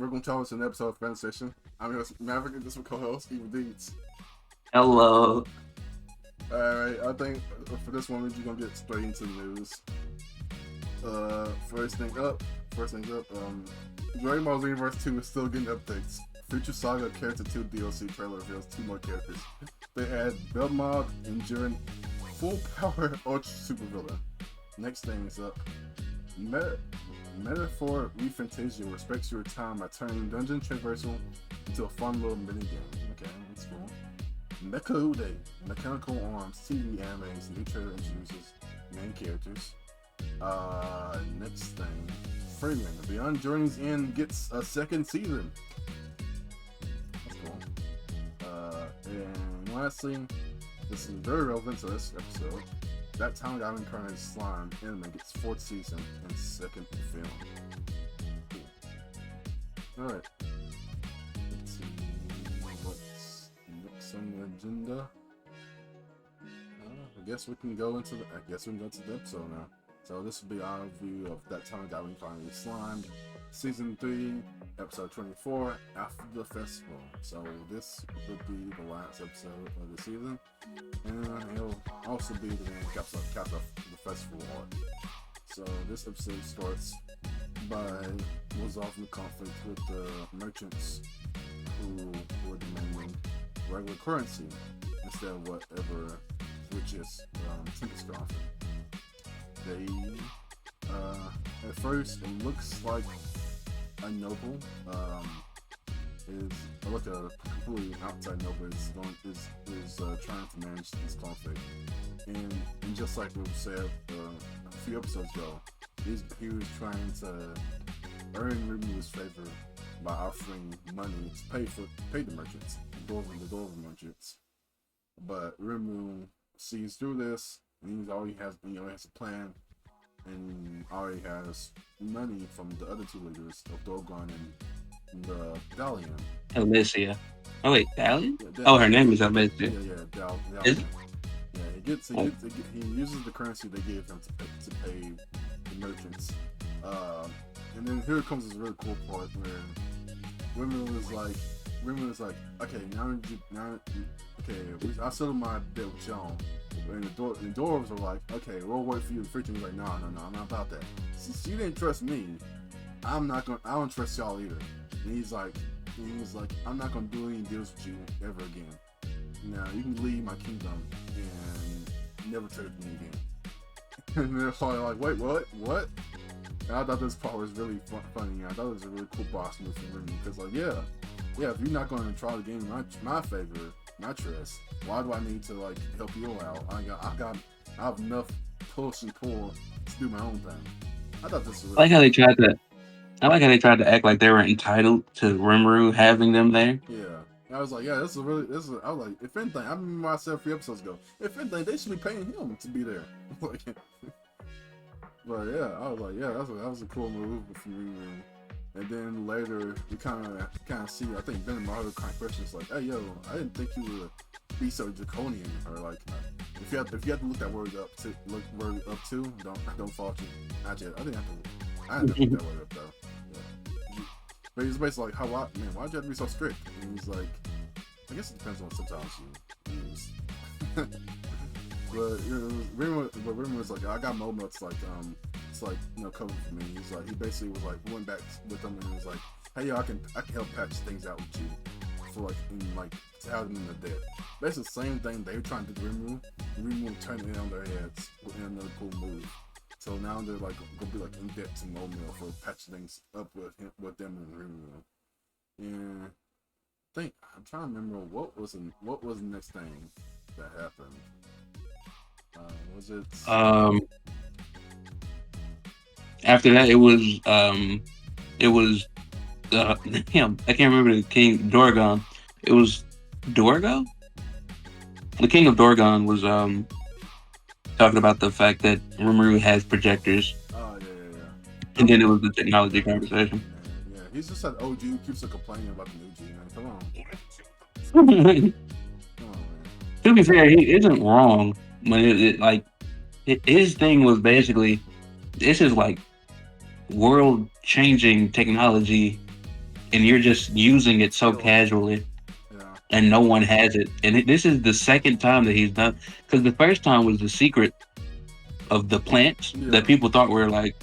we're gonna tell us an episode of Fandom Station. I'm your Maverick, and this is my co-host, Evil Deeds. Hello. Alright, I think for this one, we're just gonna get straight into the news. First thing up, Dragon Ball Z Universe 2 is still getting updates. Future Saga Character 2 DLC trailer reveals 2 more characters. They add Belmod, Enduring, Full Power Ultra Supervillain. Next thing is up. Metaphor Refantasia respects your time by turning dungeon traversal into a fun little minigame. Okay, that's cool. Mecha Ude, Mechanical Arms, TV animes, new trailer introduces main characters. Next thing, Freeman, Beyond Journey's End gets a second season. That's cool. And lastly, this is very relevant to this episode. That Time God Reincarnated Slime anime gets 4th season and 2nd film. Cool. Alright. Let's see what's next on the agenda. I guess we can go into the episode now. So this will be our review of That Time God Reincarnated Slime, Season 3, Episode 24, After the Festival. So this would be the last episode of the season, and it'll also be the one caps off the festival arc. So this episode starts by resolving the conflict with the merchants who were demanding regular currency instead of whatever Rich's Tempest could offer. They, at first, it looks like a noble is like a completely outside noble is trying to manage this conflict, and just like we said a few episodes ago, he was trying to earn Rimu's favor by offering money to pay the merchants, the Dwarven merchants. But Rimu sees through this, and he already has a plan, and already has money from the other 2 leaders of Dogon and the Dalian. Alicia. Oh wait, Dalian? Yeah, Oh, her name is Alicia. Yeah, Dalian. Yeah, he uses the currency they gave him to pay the merchants. And then here comes this really cool part where Women was like, okay, I settled my deal with y'all. And the dwarves were like, okay, we'll wait for you in the future. He's like, no, I'm not about that. Since you didn't trust me, I don't trust y'all either. And he was like, I'm not gonna do any deals with you ever again. Now you can leave my kingdom and never trade with me again. And they're probably like, wait, what? And I thought this part was really funny. I thought it was a really cool boss move from Remy, because like, yeah, if you're not going to try to gain my favor, my trust, why do I need to like help you out? I have enough push and pull to do my own thing. I thought this was really I like how they tried to act like they were entitled to Rimuru having them there. Yeah. I was like, yeah, I was like, if anything, I remember I said a few episodes ago, if anything, they should be paying him to be there. But yeah, I was like, yeah, that was a cool move from Riri. And then later, we kind of see, I think Ben and Mario kind of questions like, hey, yo, I didn't think you would be so draconian, or like, if you have to look that word up to, don't fault you. Not yet. I didn't have to look that word up though. Yeah. But he's basically like, why'd you have to be so strict? And he's like, I guess it depends on sometimes you use. But Rimmer was like, I got moments like it's like covered for me. He's like, he basically was like, went back with them and was like, hey yo, I can help patch things out with you for to have them in the dead. Basically the same thing they were trying to do to Rimmer turned it on their heads with another cool move. So now they're like gonna be like in debt to Momil for patching things up with them and Rimmer. And I'm trying to remember what was the next thing that happened. Was it? After that, it was him. I can't remember the king Dorgon. It was Dorgo. The king of Dorgon was talking about the fact that Rimuru has projectors. Oh yeah. And then it was the technology conversation. Yeah. He's just that OG who keeps complaining about the new G, man. Come on. To be fair, he isn't wrong. When his thing was basically, this is like world changing technology and you're just using it so Killing it. casually, Yeah. and no one has it. And this is the second time that he's done, because the first time was the secret of the plants that Yeah. people thought were like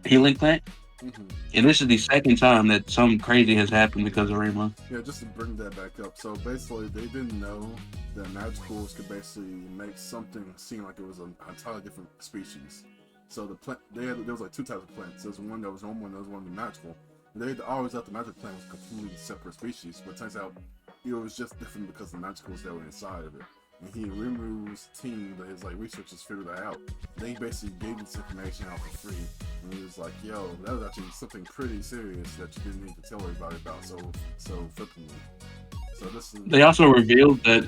healing plant, Hmm. and this is the second time that something crazy has happened because of Rima. Yeah, just to bring that back up. So basically, they didn't know that magicals could basically make something seem like it was an entirely different species. So the plant, there was like two types of plants. There was one that was normal, and there was one that was magical. They always thought the magic plant was a completely separate species, but it turns out it was just different because the magicals that were inside of it. And Rimuru's team, his like researchers figured that out. They basically gave this information out for free, and he was like, "Yo, that was actually something pretty serious that you didn't need to tell everybody about so flippantly." So this is They also revealed that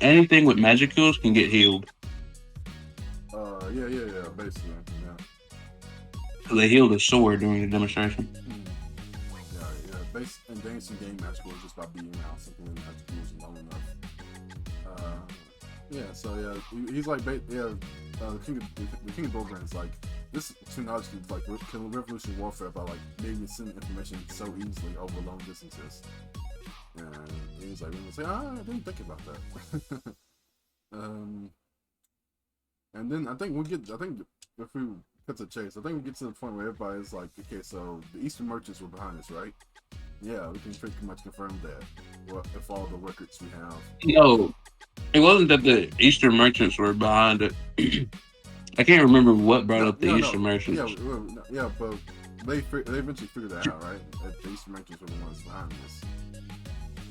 anything with magicals can get healed. yeah, basically, yeah. So they healed a sword during the demonstration. Mm. Yeah. Based and dancing game magical just by being around something in magical is long enough. Yeah, so yeah, he's like, the king of Bolgrand is like, this technology like can revolution warfare by like making sending information so easily over long distances. And he's like, I didn't think about that. um, and then I think if we cut to chase, I think we get to the point where everybody's like, okay, so the Eastern merchants were behind this, right? Yeah, we can pretty much confirm that. Well, if all the records we have. No, it wasn't that the Eastern merchants were behind it. I can't remember what brought up the Eastern No. Yeah, merchants. but they eventually figured that out, right? That the Eastern merchants were the ones behind this.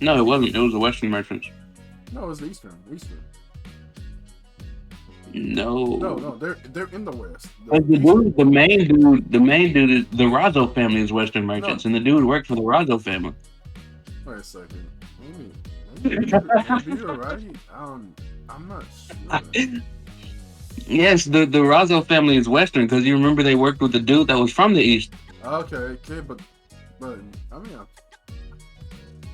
No, it wasn't. It was the Western merchants. No, it was the Eastern. No. They're in the West. But The Eastern. the main dude, is the Razzo family is Western No, merchants, and the dude worked for the Razzo family. wait a second. Maybe you're right. I'm not sure. Yes, the Razzo family is Western because you remember they worked with the dude that was from the East. Okay, but I mean, I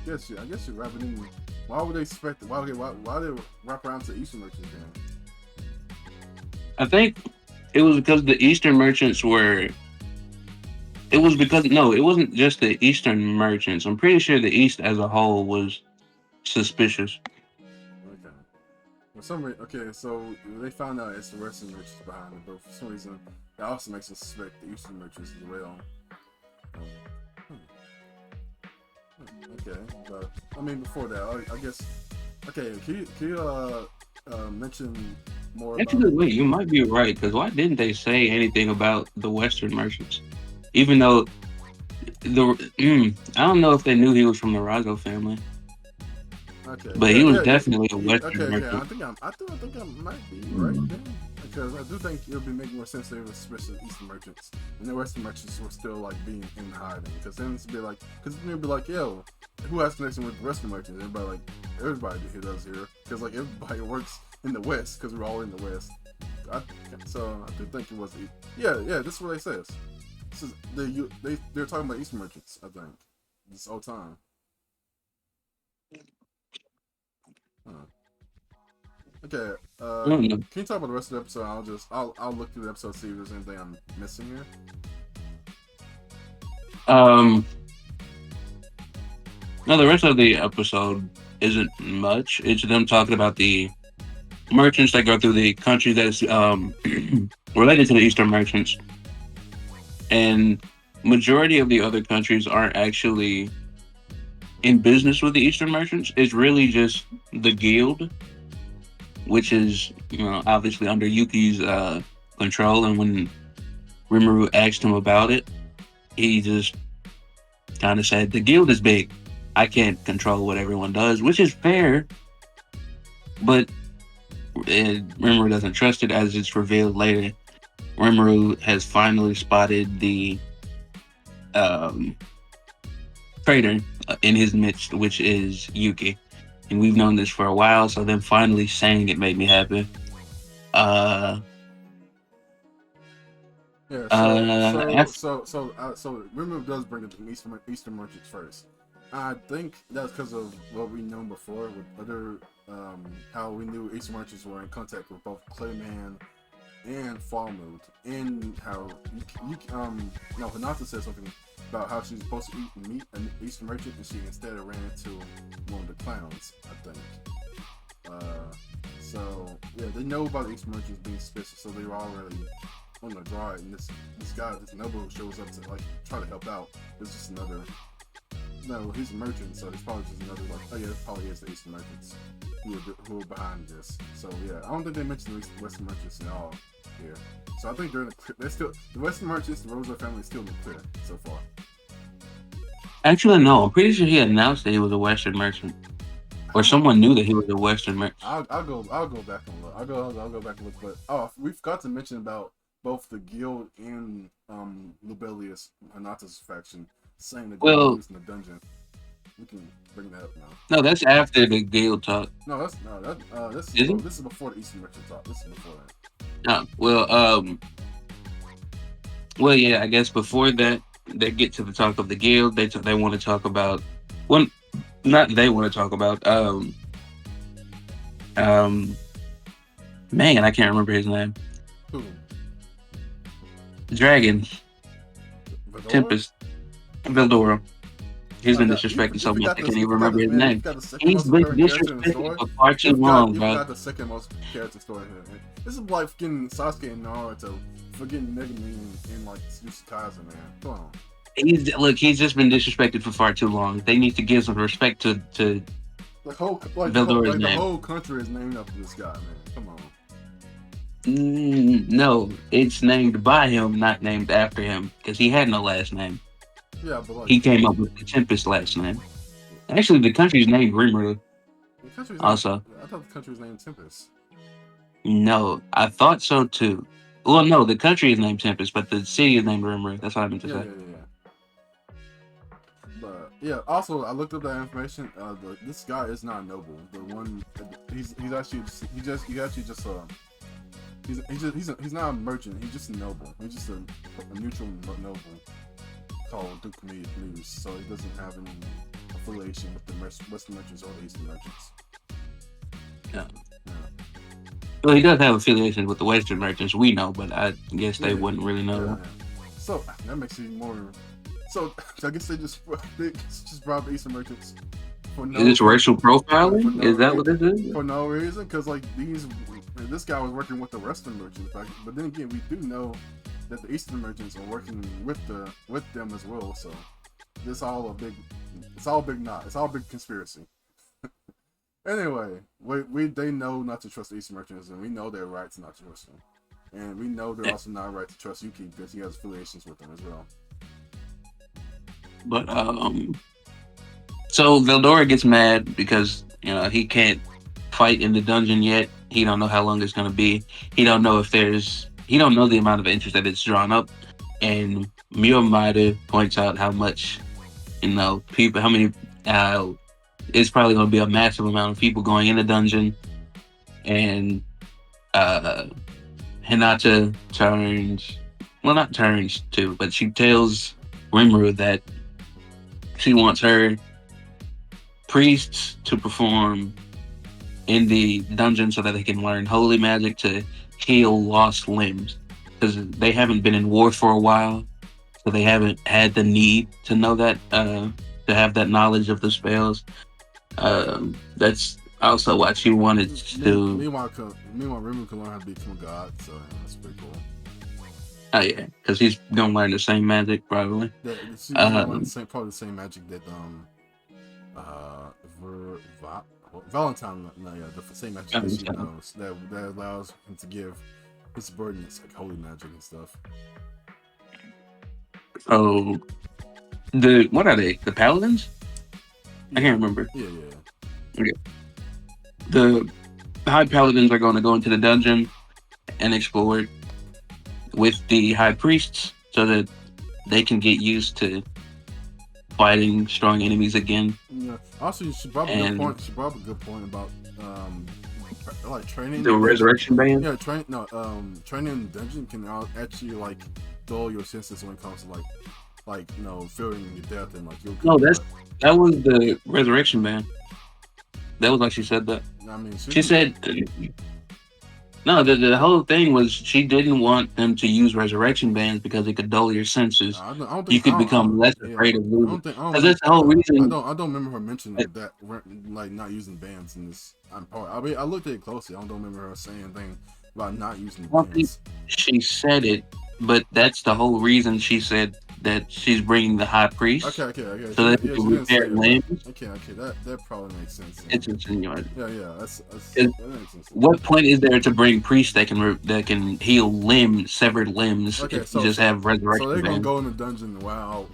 guess you're right. But then why would they expect? Why they wrap around to Eastern merchants then? I think it was because the Eastern merchants were. It was because no, it wasn't just the Eastern merchants. I'm pretty sure the East as a whole was suspicious. Okay. For some reason, okay, so they found out it's the Western merchants behind it, but for some reason, that also makes us suspect the Eastern merchants as well. Hmm. Okay, but I mean, before that, I guess. Okay, can you mention more about? Actually, wait, you might be right because why didn't they say anything about the Western merchants? Even though I don't know if they knew he was from the Razzo family, Okay, but he was definitely a Western okay. merchant. I think I might be right then, because I do think it would be making more sense if they were suspicious Eastern merchants and the Western merchants were still like being in hiding. Because then it'd be like, yo, who has connection with the Western merchants? Everybody here does here, because like everybody works in the West because we're all in the West. So I do think it was. Yeah. This is what they says. This is they're talking about Eastern merchants. I think this whole time. Huh. Okay. I don't know. Can you talk about the rest of the episode? I'll look through the episode, see if there's anything I'm missing here. Um, no, the rest of the episode isn't much. It's them talking about the merchants that go through the country that's related to the Eastern merchants, and majority of the other countries aren't actually in business with the Eastern merchants. It's really just the guild, which is obviously under Yuki's control. And when Rimuru asked him about it, he just kind of said, "The guild is big. I can't control what everyone does," which is fair, but Rimuru doesn't trust it, as it's revealed later. Rimuru has finally spotted the um, traitor in his midst, which is Yuki. And we've known this for a while, so them finally saying it made me happy. Uh, Yeah. af- Rimuru does bring up the Eastern merchants first. I think that's because of what we known before with other how we knew Eastern merchants were in contact with both Clayman and fall mode, and how no, Hinata said something about how she's supposed to meet an Eastern merchant, and she instead ran into one of the clowns, I think. Uh, so yeah, they know about the Eastern merchants being suspicious, so they were already on the guard. And this guy, this noble who shows up to like try to help out, is just another. No, he's a merchant, so it's probably just another like. Oh yeah, it probably is the Eastern merchants who are behind this. So yeah, I don't think they mentioned the Western merchants at all here. So I think they're still the Western merchants, the Rosa family is still in the clear so far. Actually, no. I'm pretty sure he announced that he was a Western merchant, or someone knew that he was a Western merchant. I'll go back and look. I'll go back and look. But we forgot to mention about both the guild and Lubelius Hanata's faction saying they're going to Well, use in the dungeon. We can bring that up now. no, that's after the Gale talk. No, this Is it? this is before the Eastern Merchant talk. This is before that. No. Well, yeah. I guess before that, they get to the talk of the Guild. They want to talk about one. Not they want to talk about. Um. Man, I can't remember his name. Who? Dragon Vador? Tempest Veldora. He's No, been no, disrespected you so much forgot I this. can't You even forgot remember this his man. You name. forgot the second He's most been recurring character in the story. disrespected for far too long, You bro. forgot the second most character story here. Man. This is like fucking Sasuke and Naruto forgetting Megumi and like Tsukasa, man. Come on. He's just been disrespected for far too long. They need to give some respect to Veldora's The name. whole country is named after this guy, man. Come on. No, it's named by him, not named after him, because he had no last name. Yeah, but like He came up with the Tempest last name. Actually, the country's named Rimuru. the country's name. Also, I thought the country was named Tempest. no, I thought so too. Well, no, the country is named Tempest, but the city is named Rimuru. That's what I meant to Yeah, say. yeah, yeah, yeah. But yeah, also I looked up that information. This guy is not noble. The one he's actually he's not a merchant. He's just a noble. He's just a neutral noble called Duke News. So he doesn't have any affiliation with the Western merchants or the Eastern merchants. Yeah. Yeah. Well, he does have affiliations with the Western merchants, we know, but I guess they Yeah, wouldn't really know. yeah. So that makes it more. So I guess they just brought the Eastern merchants for no. Is this racial for profiling? no Is that what this is? for no reason, because like this guy was working with the Western merchants, but then again, we do know that the Eastern merchants are working with them as well. So it's all big knot. It's all a big conspiracy. Anyway, they know not to trust the Eastern merchants, and we know they're right to not trust them, and we know they're also not right to trust Yuki because he has affiliations with them as well. But so Veldora gets mad because he can't fight in the dungeon yet. He don't know how long it's gonna be. He don't know he don't know the amount of interest that it's drawn up. And Miyamada points out how much people, how many it's probably gonna be a massive amount of people going in the dungeon. And uh Hinata not turns to, but she tells Rimuru that she wants her priests to perform in the dungeon so that they can learn holy magic to heal lost limbs. Because they haven't been in war for a while, so they haven't had the need to know that, to have that knowledge of the spells. That's also why she wanted to. Meanwhile, Rimu can learn how to become a god, so yeah, that's pretty cool. Oh yeah, because he's gonna learn the same magic probably. She's gonna learn probably the same magic that Valentine, no, yeah, the same magic that she knows that allows him to give his burdens like holy magic and stuff. Oh, what are they? The paladins? Yeah. I can't remember. Yeah. Okay. The high paladins are going to go into the dungeon and explore it with the high priests so that they can get used to fighting strong enemies again. Yeah. Also, she brought up a good point. She brought up a good point about like training. The resurrection band. Yeah, training in the dungeon can actually like dull your senses when it comes to like fearing your death and like your. No, that was the resurrection band. That was like she said that. I mean, she said No, the whole thing was she didn't want them to use resurrection bands because it could dull your senses. I don't think You could become less yeah, afraid of losing. I don't Because remember, that's the whole reason. I don't remember her mentioning that like not using bands in this part. I mean, I looked at it closely. I don't remember her saying anything about not using I don't think bands. she said it, but that's the whole reason she said that she's bringing the high priest Okay. so that he Yeah, can she didn't say repair it, but limbs. okay, that probably makes sense. It's insinuating. Yeah, Is- that makes sense. What point is there to bring priests that can heal severed limbs Okay, if you just have so resurrection they're gonna bands? go in the dungeon while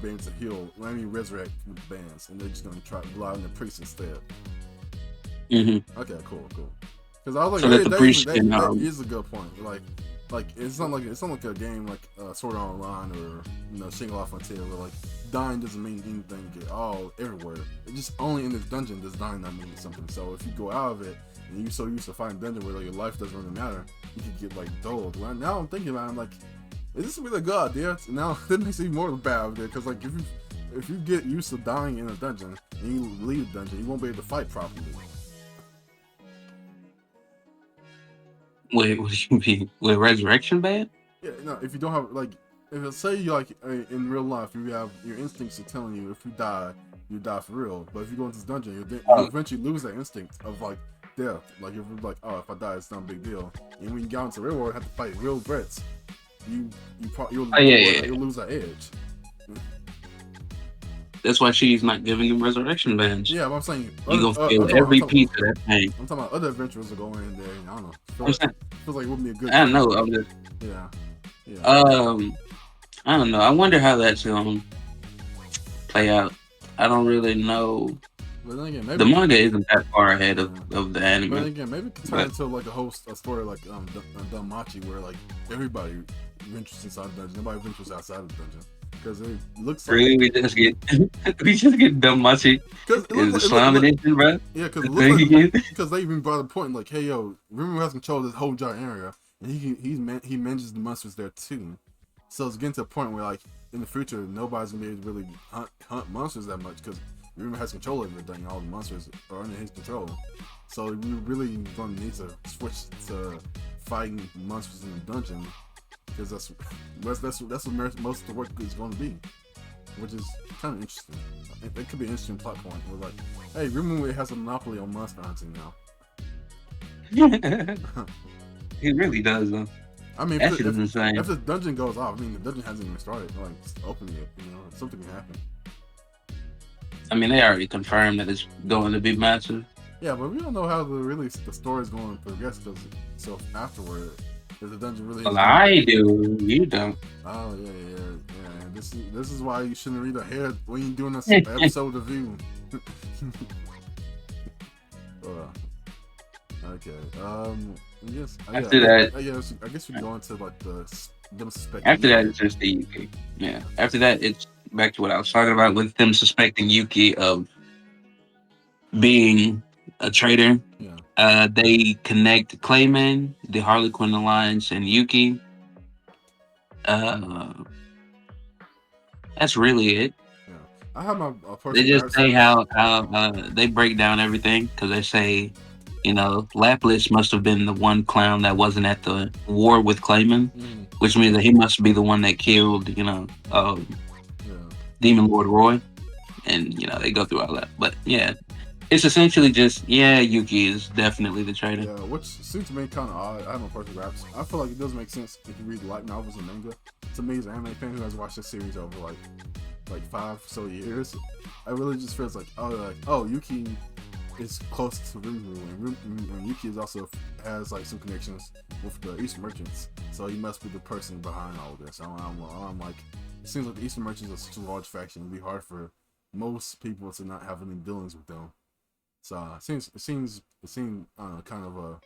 being to heal. I mean, resurrect with bands, and they're just gonna try to rely on the priest instead. Hmm. Okay, cool. Because I was So like, that the priest can that is a good point. Like it's not like a game like Sword Art Online or Shingle Off Frontier where like dying doesn't mean anything at all everywhere. It's just only in this dungeon does dying not mean something. So if you go out of it and you're so used to fighting dungeon where like, your life doesn't really matter, you could get like dulled. Well, now I'm thinking about it, I'm like, is this really a good idea? Now that makes it even more bad idea because like if you get used to dying in a dungeon and you leave the dungeon, you won't be able to fight properly. Wait, what do you mean? With resurrection band? Yeah, no, if you don't have like, if it's, say you like in real life, you have your instincts are telling you if you die for real. But if you go into this dungeon, you Oh, eventually lose that instinct of like death. Like you're like, oh, if I die, it's not a big deal. And when you get into the real world, and have to fight real threats. oh yeah. You'll lose that edge. That's why she's not giving him resurrection bands. Yeah, but I'm saying, You gonna feel every piece of that pain. I'm talking about other adventurers that go in there. And I don't know. I'm saying, Feels like it would be a good. I don't know. I'm just, Yeah, yeah. I don't know. I wonder how that's gonna play out. I don't really know. But then again, The maybe. manga isn't that far ahead Yeah. of the But anime. again, maybe it could turn into like a story like Danmachi, where like everybody ventures inside the dungeon, nobody ventures outside of the dungeon, because it looks like Really, we just get we just get dumb muchy. because it Is looks the like slime edition, bro? yeah, because The it looks thing like again? because they even brought a point like, hey yo, Rimuru has control of this whole giant area, and he manages the monsters there too. So it's getting to a point where like in the future nobody's gonna be able to really hunt monsters that much because Rimuru has control of everything. All the monsters are under his control. So we really gonna need to switch to fighting monsters in the dungeon because that's what most of the work is going to be, which is kind of interesting. It could be an interesting plot point. We're like, hey, Rimuru has a monopoly on monster hunting now. He really does, though. I mean, That shit is insane. if the dungeon goes off, I mean, the dungeon hasn't even started. Like, just opening it, something can happen. I mean, they already confirmed that it's going to be massive. Yeah, but we don't know how the story is going to progress because so afterward, is the dungeon really? Well, I do. You don't. Oh yeah. This is why you shouldn't read ahead when you're doing this episode review. Okay. Yes. After that, I guess we can go into like them suspecting. after that, it's just the Yuki. Yeah. After that, it's back to what I was talking about with them suspecting Yuki of being a traitor. Yeah. They connect Clayman, the Harley Quinn Alliance, and Yuki. Uh, that's really it. Yeah. I have my They personal. just say how they break down everything because they say, Lapis must have been the one clown that wasn't at the war with Clayman, which means that he must be the one that killed, Demon Lord Roy, and they go through all that. But yeah, it's essentially just Yuki is definitely the traitor. Yeah, which seems to me kind of odd. I have my personal raps. I feel like it doesn't make sense if you read light novels and manga. To me, as an anime fan who has watched this series over like 5 so years, I really just feels like Yuki is close to Rimuru, and Yuki is also has like some connections with the Eastern merchants, so he must be the person behind all of this. I'm like, it seems like the Eastern merchants are such a large faction; it'd be hard for most people to not have any dealings with them. So it seems kind of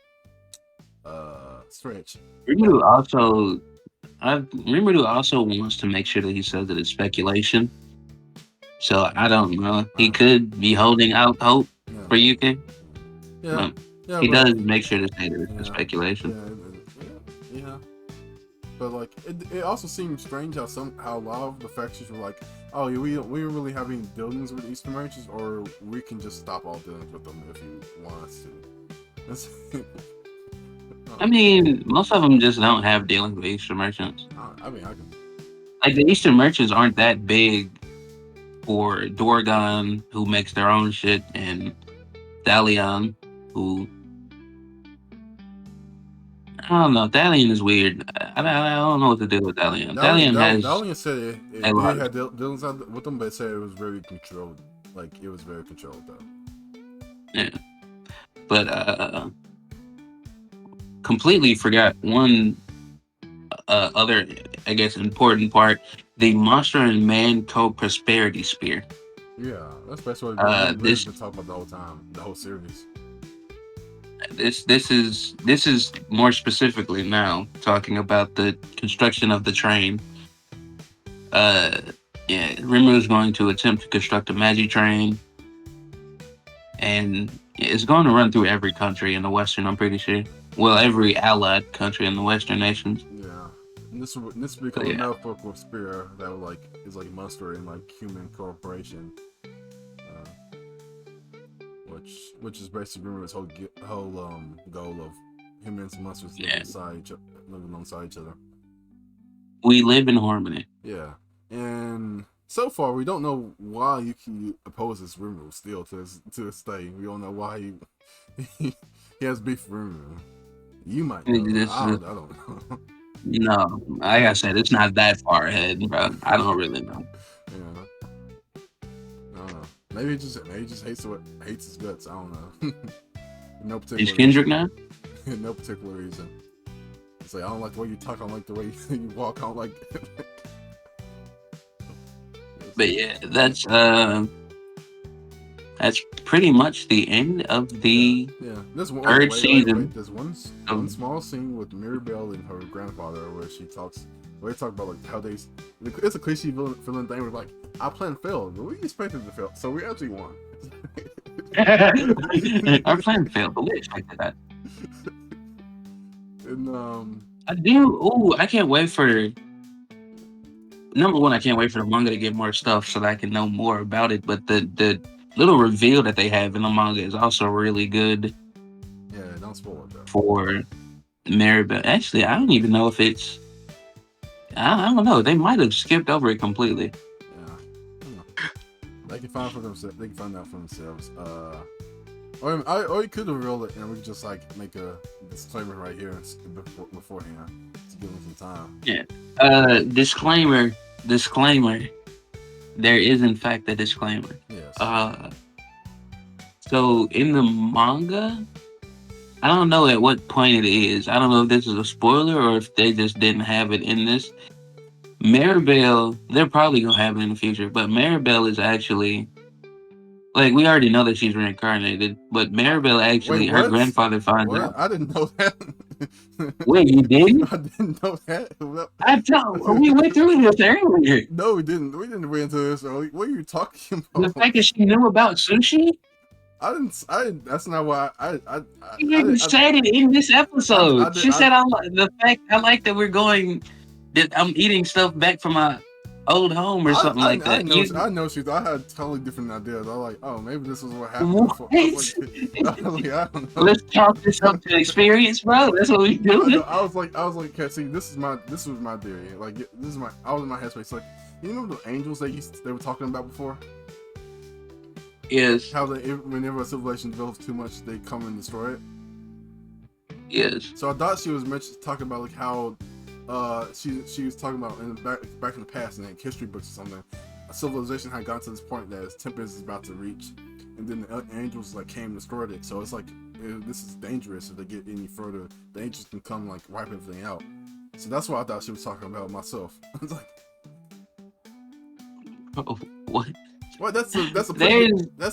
a stretch. Rimuru also wants to make sure that he says that it's speculation. So I don't know. He could be holding out hope for Yuki. Yeah, he does make sure to say that it's speculation. Yeah. But like, it also seems strange how a lot of the factions were like, oh yeah, we don't really have any dealings with Eastern merchants, or we can just stop all dealings with them if you want us to. I mean, most of them just don't have dealings with Eastern merchants. I mean, I can. Like the Eastern merchants aren't that big for Dorgon, who makes their own shit, and Thalion, who I don't know. Thalion is weird. I don't know what to do with Thalion. Thalion has Dalian said a it lot did of have dealings with them, but it said it was very controlled. Like it was very controlled though. yeah, but completely forgot one other, I guess, important part: the Monster and Man Co-Prosperity Spear. Yeah, that's basically what Rimmer's This been talking about the whole time, the whole series. this is more specifically now talking about the construction of the train. Uh, yeah, Rimuru is going to attempt to construct a magic train, and it's going to run through every country in the Western. I'm pretty sure. Well, every allied country in the Western nations. Yeah, and this will But become a yeah, metaphorical spear that will, like is like monster and like human cooperation, uh, which is basically Rimmer's whole goal of humans and monsters yeah, living alongside each other. we live in harmony. Yeah, and so far we don't know why Yuki opposes Rimuru still to this day. We don't know why he has beef with Rimuru. You might know. This is I don't know. no, like I said, it's not that far ahead, bro. I don't really know. Yeah, I don't know. Maybe he just hates his guts. I don't know. No Is particular Kendrick reason. now? No particular reason. It's like I don't like the way you talk. I don't like the way you walk. I don't like. But yeah, that's pretty much the end of Yeah, the yeah. There's one. third season. There's one Of, small scene with Mirabelle and her grandfather where they talk about like how they. It's a cliche villain thing. Where like, our plan failed, but we expected it to fail, so we actually won. our plan failed, but we expected that. And I do. Oh, I can't wait for number one. I can't wait for the manga to get more stuff so that I can know more about it. But the little reveal that they have in the manga is also really good yeah, don't spoil it though. for Maribel. Actually, I don't even know if it's. I don't know. They might have skipped over it completely. Yeah, I don't know. They can find for themselves. They can find out for themselves. Or you could reveal it, and we could just like make a disclaimer right here beforehand to give them some time. Yeah. Disclaimer. Disclaimer. There is in fact a disclaimer. Yes. So in the manga, I don't know at what point it is. I don't know if this is a spoiler or if they just didn't have it in this. Maribel, they're probably gonna have it in the future, but Maribel is actually like we already know that she's reincarnated, but Maribel Wait, actually her what? grandfather finds What? out. I didn't know that. Wait, you didn't? I didn't know that. I thought we went through this earlier. No, we didn't. We didn't read into this early. What are you talking The about? fact that she knew about sushi, I didn't. I didn't. That's not why. she even said it in this episode. She said, "The fact I like that we're going, that I'm eating stuff back from my old home or something like that." I know she. I had totally different ideas. I was like, oh, maybe this was what happened What? before. I was like, I don't know. Let's talk this up to experience, bro. That's what we do. I was like, okay, see, this was my theory. Like, this is I was in my headspace. Like, you remember the angels they were talking about before? Yes. How whenever a civilization develops too much, they come and destroy it. Yes. So I thought she was talking about like how, she was talking about back in the past in like history books or something. A civilization had gotten to this point that its tempest is about to reach, and then the angels like came and destroyed it. So it's like this is dangerous. If they get any further, the angels can come like wipe everything out. So that's what I thought she was talking about myself. I was like, Oh, what? well, that's a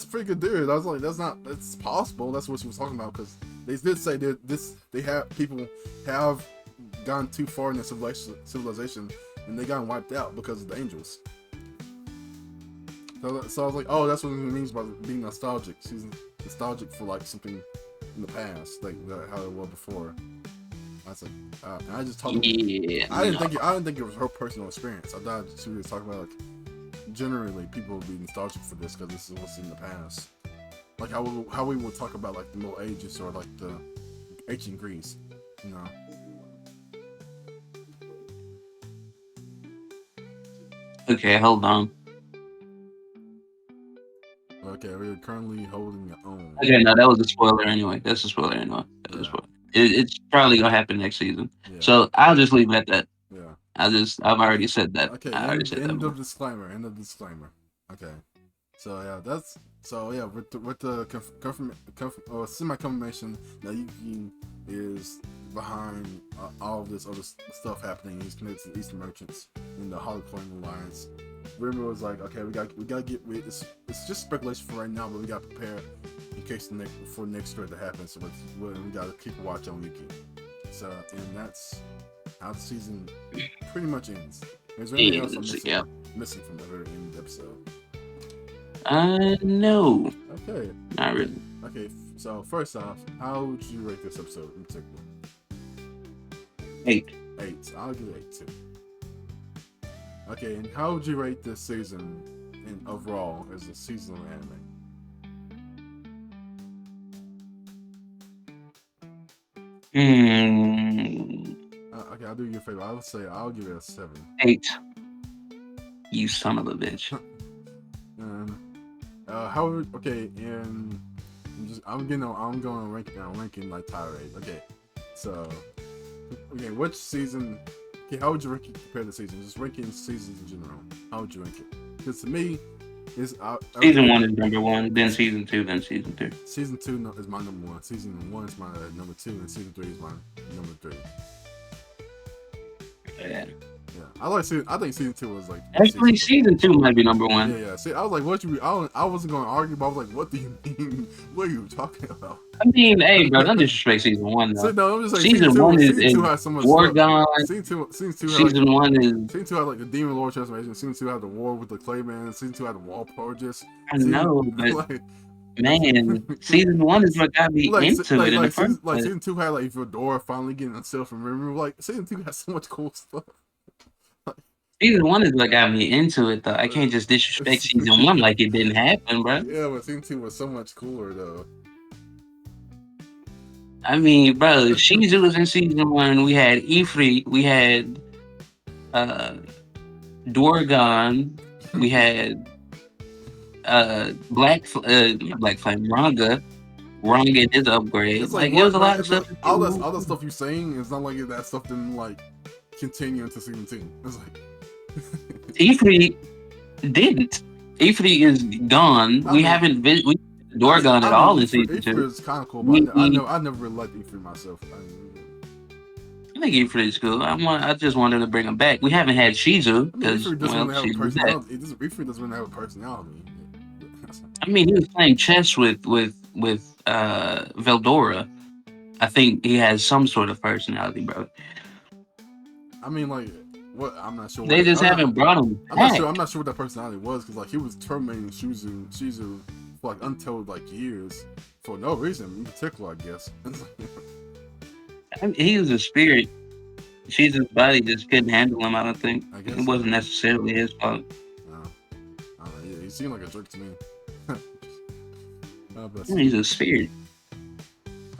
pretty good theory. I was like, that's possible. That's what she was talking about because they did say that people have gone too far in their civilization and they got wiped out because of the angels. So I was like, oh, that's what it means by being nostalgic. She's nostalgic for like something in the past, like how it was before. I was like, and I just talked. Yeah. I didn't think it was her personal experience. I thought she was talking about like generally people would be nostalgic for this because this is what's in the past. Like how we would talk about like the Middle Ages or like the ancient Greece. No. Okay, hold on. Okay, we're currently holding your own. Okay, no, that was a spoiler anyway. That's a spoiler anyway. That was a Yeah. spoiler. It's probably gonna happen next season. Yeah. So I'll just leave it at that. Yeah. I've already said that. Okay. I already End said that end before. of disclaimer. End of disclaimer. Okay. So yeah, that's so yeah. With the or semi confirmation that Yuki is behind all of this other stuff happening. He's connected to Eastern merchants in the Holocaust Alliance. River was like, okay, we gotta get rid. It's just speculation for right now, but we gotta prepare in case for next threat to happen. So we gotta keep a watch on Yuki. So and that's how the season pretty much ends. Is there anything else I'm Yeah. missing from the very end of the episode? No, Okay. not really. Okay. So first off, how would you rate this episode in particular? 8. 8. I'll give it 8 too. Okay, and how would you rate this season in overall as a seasonal anime? Hmm. Okay, I'll do you a favor. I would say I'll give it a 7. 8. You son of a bitch. Okay, and I'm going ranking like tirade. Okay, so which season? Okay, how would you compare the seasons? Just ranking seasons in general. How would you rank it? Because to me, it's Season 1 is number 1, then season 2, then season 2. Season 2 is my number 1. Season 1 is my number 2, and season 3 is my number 3. Yeah. Yeah, I think season 2 was like. Actually, season 2 might be number 1. Yeah. See, I was like, what you? I wasn't going to argue, but I was like, what do you mean? What are you talking about? I mean, hey, bro, don't disrespect season 1 though. So, no, I'm just like season 1 is season 2 has so much Oregon. Season 2 Season 1 is. Season 2 had like the Demon Lord transformation. Season 2 had the war with the Clayman. Season 2 had the wall purges. I know, but like, man, season 1 is what got me into it in the first place. Season 2 had like Fedora finally getting himself from memory. Like season 2 has so much cool stuff. Season 1 is what got me into it, though. I can't just disrespect season 1 like it didn't happen, bro. Yeah, but season 2 was so much cooler, though. I mean, bro, Shizu was in season 1. We had Ifrit. We had Dorgon. We had Black Flame, Ranga and his upgrade. It's like it was a lot of stuff. All that stuff you're saying is not like that stuff didn't like continue into season 2. It's like Ifrit didn't. Ifrit is gone. We haven't Dorgon at all in season 2. Ifrit is kind of cool, but I never really liked Ifrit myself. I think Ifrit is cool. I just wanted to bring him back. We haven't had Shizu because Ifrit doesn't really have a personality. Ifrit doesn't really have a personality. I mean, he was playing chess with Veldora. I think he has some sort of personality, bro. I mean, like, what? I'm not sure. They just haven't brought him back. I'm not sure what that personality was because, like, he was terminating Shizu for like untold like years for no reason in particular, I guess. I mean, he was a spirit. Shizu's body just couldn't handle him. I don't think it wasn't necessarily his fault. No, I don't know. He seemed like a jerk to me. He's a spirit.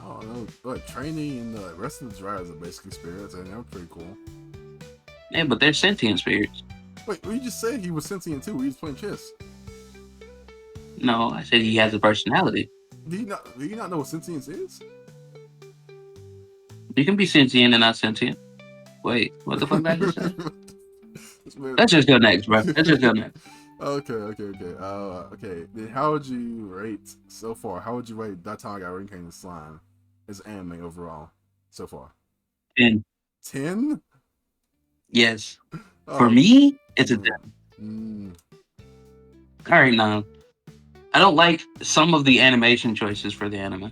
I don't know, but training and the rest of the drivers are basically spirits, and they're pretty cool. Yeah, but they're sentient spirits. Wait, you just said he was sentient too. He was playing chess. No, I said he has a personality. Do you not know what sentience is? You can be sentient and not sentient. Wait, what the fuck did I just say? Let's just go next, bro. Let's just go next. Okay. Okay. Then how would you rate so far? How would you rate That Time I Got Reincarnated Slime as anime overall so far? 10. 10? Yes. For me, it's a 10. All right, now. I don't like some of the animation choices for the anime.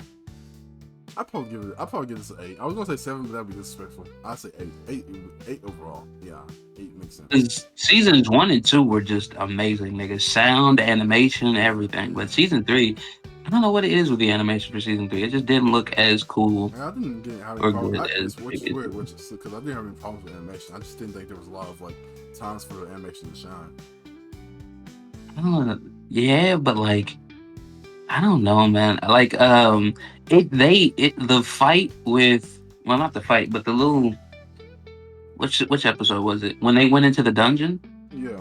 I'd probably give this an 8. I was gonna say 7, but that'd be disrespectful. I'd say 8. 8 overall. Yeah, 8 makes sense. Seasons 1 and 2 were just amazing, nigga. Sound, animation, everything. But season 3, I don't know what it is with the animation for season 3. It just didn't look as cool. I didn't get how or good as which is weird, because I didn't have any problems with animation. I just didn't think there was a lot of like times for the animation to shine. I don't know. Yeah, but like, I don't know, man. Like, the fight with well, not the fight, but the little which episode was it when they went into the dungeon? Yeah,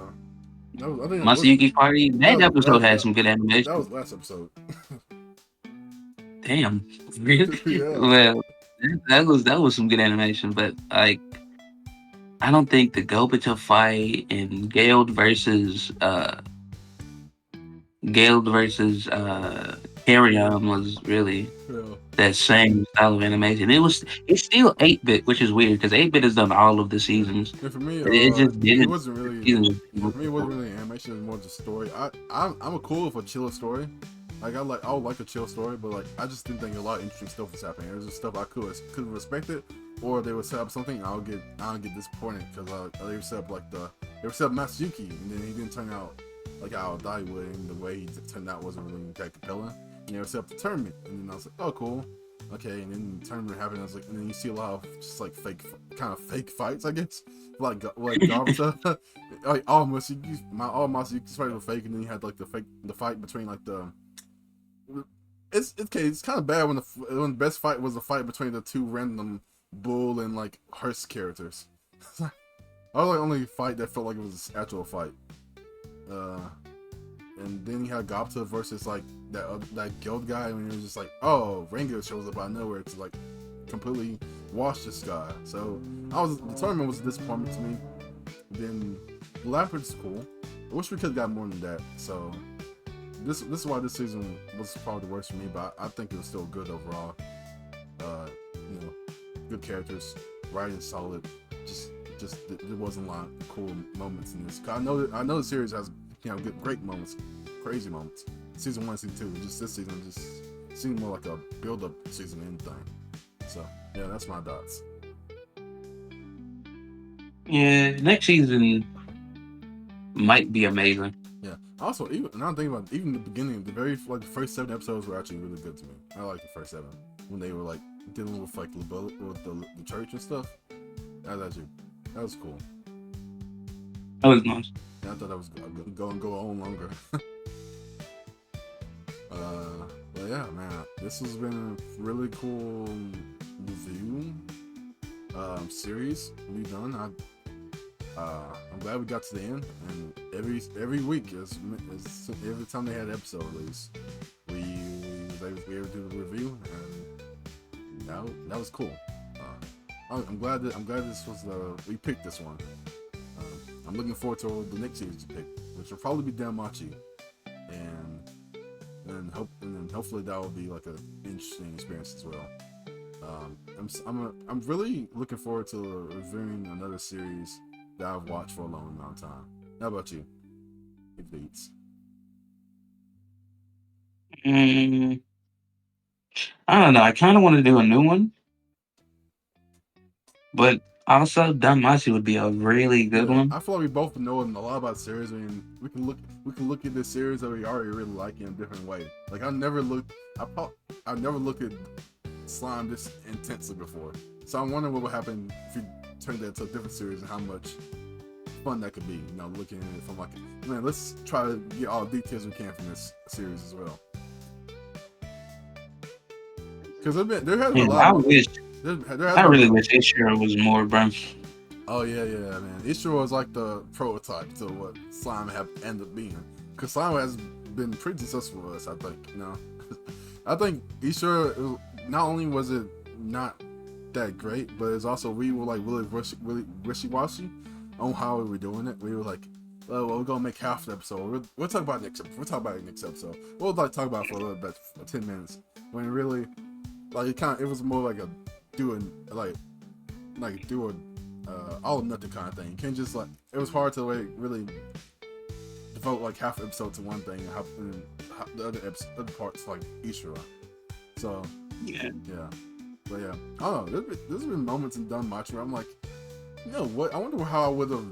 I think that was Masayuki party. That episode had some good that animation. was last episode. Damn, really? Yeah. Well, that was some good animation, but like I don't think the Gobicha fight and Gale versus Carrion was really Yeah. that same style of animation. It's still 8-bit, which is weird because 8-bit has done all of the Yeah. seasons. And for me, It just it didn't. wasn't The really. season Yeah, for me, it wasn't really animation. It was more just story. I'm a cool for a chill story. Like I would like a chill story, but like I just didn't think a lot of interesting stuff was happening. There's just stuff I couldn't respect it, or they would set up something I'll get disappointed because they would set up they would set up Masayuki and then he didn't turn out like how I thought he would, and the way he turned out wasn't really that compelling. And they would set up the tournament, and then I was like, oh cool, okay. And then the tournament happened. I was like, and then you see a lot of just like kind of fake fights, I guess, like Garvita. Like all Masayuki's fights were fake, and then you had like the fight between like the it's okay. It's kind of bad when the best fight was the fight between the two random Bull and like Hearst characters. That was like the only fight that felt like it was an actual fight. Uh, and then you had Gopta versus like that guild guy, and it was just like, oh, Rango shows up out of nowhere to like completely wash this guy. So the tournament was a disappointment to me. Then Lampard's cool. I wish we could have got more than that. So this is why this season was probably the worst for me, but I think it was still good overall. You know, good characters, writing solid. Just there wasn't a lot of cool moments in this. I know the series has great moments, crazy moments. Season 1, season 2, just this season just seemed more like a build-up season than anything. So yeah, that's my thoughts. Yeah, next season might be amazing. Yeah. Also, even now I'm thinking about even the beginning, the first 7 episodes were actually really good to me. I like the first 7 when they were like dealing with like the church and stuff. That was cool. That was nice. Yeah, I thought that was go on longer. But yeah, man, this has been a really cool review series we've done. I'm glad we got to the end, and every week every time they had an episode release, we was able to do the review, and that was cool. I'm glad this was we picked this one. I'm looking forward to the next series to pick, which will probably be Danmachi, and hopefully that will be like an interesting experience as well. I'm really looking forward to reviewing another series that I've watched for a long amount of time. How about you? It beats. Mm, I don't know. I kind of want to do a new one, but also Danmachi would be a really good Yeah, one. I feel like we both know a lot about the series. I mean, we can look at this series that we already really like in a different way. Like I never looked at slime this intensely before. So I'm wondering what would happen if you turned that into a different series and how much fun that could be. You know, looking at it from like, man, let's try to get all the details we can from this series as well. Because there has been a Yeah, lot of there has I been. really wish Ishiro was more, bro. Oh yeah, man. Ishiro was like the prototype to what slime have ended up being. Because slime has been pretty successful for us, I think. You know, I think Ishiro, not only was it not that great, but it's also we were like really wishy-washy on how we were doing it. We were like, oh, well, we're gonna make half the episode. We'll talk about it next episode. We'll talk about it next episode. We'll like talk about it for a little bit, for 10 minutes. When really, like it was more like a doing do all or nothing kind of thing. You can't just like, it was hard to like really devote like half the episode to one thing and the other parts like Ishura. So Yeah. But yeah, I don't know. There's been moments in Danmachi where I'm like, you know what? I wonder how I would have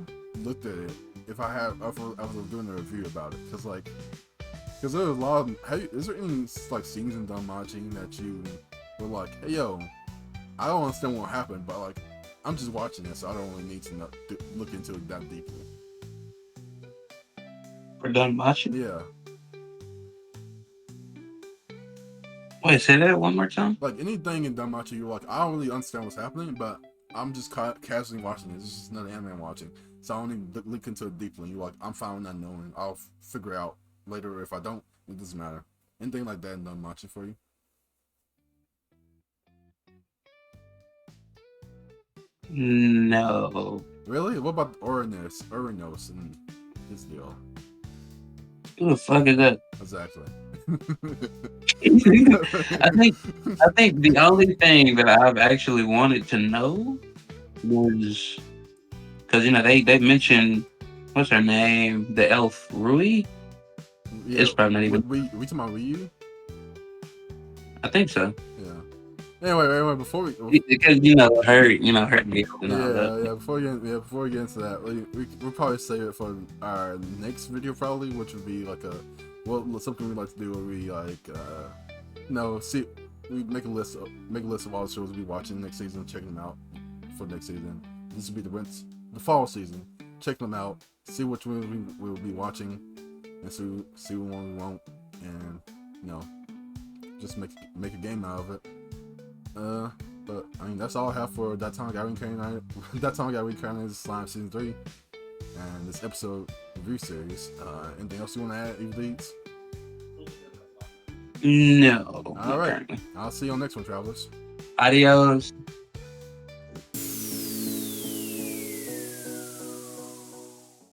looked at it if I was doing a review about it. Because there was a lot of. Is there any like scenes in Danmachi that you were like, hey yo, I don't understand what happened, but like I'm just watching this, so I don't really need to look into it that deeply. For Danmachi? Yeah. Wait, say that one more time. Like anything in Danmachi, you're like, I don't really understand what's happening, but I'm just casually watching it. This is just another anime I'm watching, so I don't even look into it deeply. You're like, I'm fine not knowing. I'll figure it out later. If I don't, it doesn't matter. Anything like that in Danmachi for you? No. Really? What about Uranos and his deal? Who the fuck is that? Exactly. I think I think the only thing that I've actually wanted to know was because they mentioned what's her name, the elf Rui. Yeah, It's probably not even. we talking about Ryu? I think so. Yeah. Anyway, before we Because her deal and all that. before we get into that, we'll probably save it for our next video probably, which would be like something we like to do where we like see we make a list of all the shows we'll be watching next season, checking them out for next season. This would be the fall season. Check them out, see which ones we'll be watching, and see what one we won't, and just make a game out of it. But I mean that's all I have for that time I got reincarnated. That time I got reincarnated Slime season 3, and this episode review series. Anything else you want to add, Eve Leeds? No. All right. I'll see you on the next one, travelers. Adios.